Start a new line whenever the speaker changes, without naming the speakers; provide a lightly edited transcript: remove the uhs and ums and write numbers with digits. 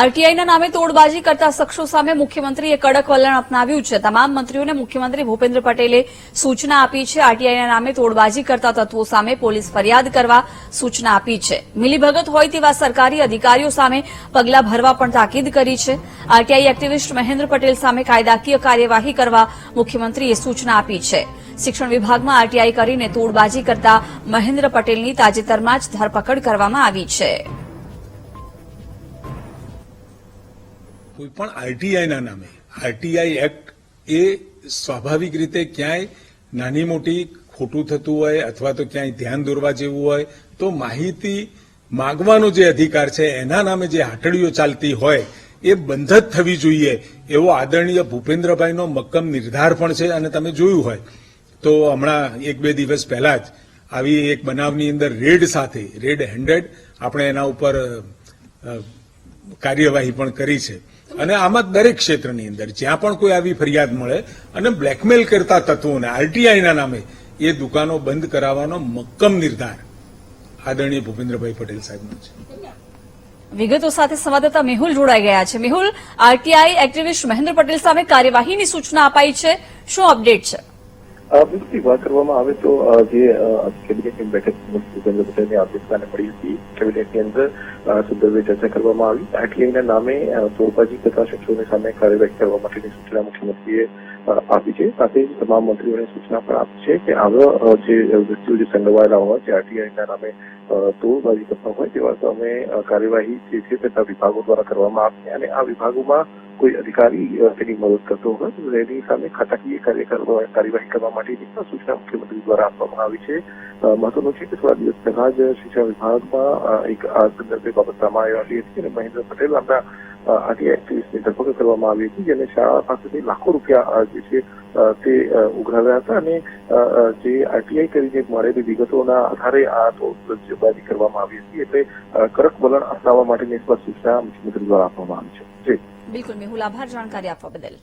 આરટીઆઈના નામે તોડબાજી કરતા શખ્સો સામે મુખ્યમંત્રીએ કડક વલણ અપનાવ્યું છે। તમામ મંત્રીઓને મુખ્યમંત્રી ભૂપેન્દ્ર પટેલે સૂચના આપી છે। આરટીઆઈના નામે તોડબાજી કરતા તત્વો સામે પોલીસ ફરિયાદ કરવા સૂચના આપી છે। મિલીભગત હોય તેવા સરકારી અધિકારીઓ સામે પગલાં ભરવા પણ તાકીદ કરી છે। આરટીઆઈ એક્ટિવિસ્ટ મહેન્દ્ર પટેલ સામે કાયદાકીય કાર્યવાહી કરવા મુખ્યમંત્રીએ સૂચના આપી છે। શિક્ષણ વિભાગમાં આરટીઆઈ કરીને તોડબાજી કરતા મહેન્દ્ર પટેલની તાજેતરમાં જ ધરપકડ કરવામાં આવી છે।
કોઈપણ આરટીઆઈના નામે આરટીઆઈ એક્ટ એ સ્વાભાવિક રીતે ક્યાંય નાની મોટી ખોટું થતું હોય અથવા તો ક્યાંય ધ્યાન દોરવા જેવું હોય તો માહિતી માંગવાનો જે અધિકાર છે એના નામે જે હાટડીઓ ચાલતી હોય એ બંધ જ થવી જોઈએ એવો આદરણીય ભૂપેન્દ્રભાઈનો મક્કમ નિર્ધાર પણ છે। અને તમે જોયું હોય તો હમણાં 1-2 દિવસ પહેલા જ આવી એક બનાવની અંદર રેડ સાથે રેડ હેન્ડેડ આપણે એના ઉપર કાર્યવાહી પણ કરી છે। અને આમાં દરેક ક્ષેત્રની અંદર જ્યાં પણ કોઈ આવી ફરિયાદ મળે અને બ્લેકમેલ કરતા તત્વોને આરટીઆઈના નામે એ દુકાનો બંધ કરાવવાનો મક્કમ નિર્ધાર આદરણીય ભૂપેન્દ્રભાઈ પટેલ સાહેબનો છે।
વિગતો સાથે સંવાદદાતા મેહુલ જોડાઈ ગયા છે। મેહુલ, આરટીઆઈ એક્ટિવિસ્ટ મહેન્દ્ર પટેલ સામે કાર્યવાહીની સૂચના અપાઈ છે, શું અપડેટ છે?
બિલકુલ વાત કરવામાં આવે તો જે કેબિનેટની બેઠક ભૂપેન્દ્ર પટેલની અધ્યક્ષતાને મળી હતી કેબિનેટની અંદર સંદર્ભે ચર્ચા કરવામાં આવી। આરટીઆઈના નામે તોડબાજી કરતા શખ્સોની સામે કાર્યવાહી કરવા માટેની સૂચના મુખ્યમંત્રીએ આપી છે। સાથે જ તમામ મંત્રીઓને સૂચના પણ આપી છે કે આવા જે વ્યક્તિઓ જે સંડોવાયેલા હોય જે આરટીઆઈના નામે તોડબાજી કરતા હોય તેવા સામે કાર્યવાહી જે છે તે વિભાગો દ્વારા કરવામાં આવશે અને આ વિભાગોમાં કોઈ અધિકારી તેની મદદ કરતો હોય તો એની સામે ખાતાકીય કાર્યવાહી કરવા માટેની સૂચના મુખ્યમંત્રી દ્વારા આપવામાં આવી છે। મહત્વનું છે કે થોડા દિવસ પહેલા જ શિક્ષણ વિભાગમાં એક આ સંદર્ભે બાબત સામે આવી હતી અને મહેન્દ્ર પટેલ નામના આરટીઆઈ એક્ટિવિસ્ટની ધરપકડ કરવામાં આવી હતી જેને શાળા પાસેથી લાખો રૂપિયા જે છે તે ઉઘરાવ્યા હતા અને જે આરટીઆઈ કરીને મળેલી વિગતોના આધારે આ તોડબાજી કરવામાં આવી હતી એટલે કડક વલણ અપનાવવા માટેની સૂચના મુખ્યમંત્રી દ્વારા આપવામાં આવી છે।
બિલકુલ મેહુલ, આભાર જાણકારી આપવા બદલ।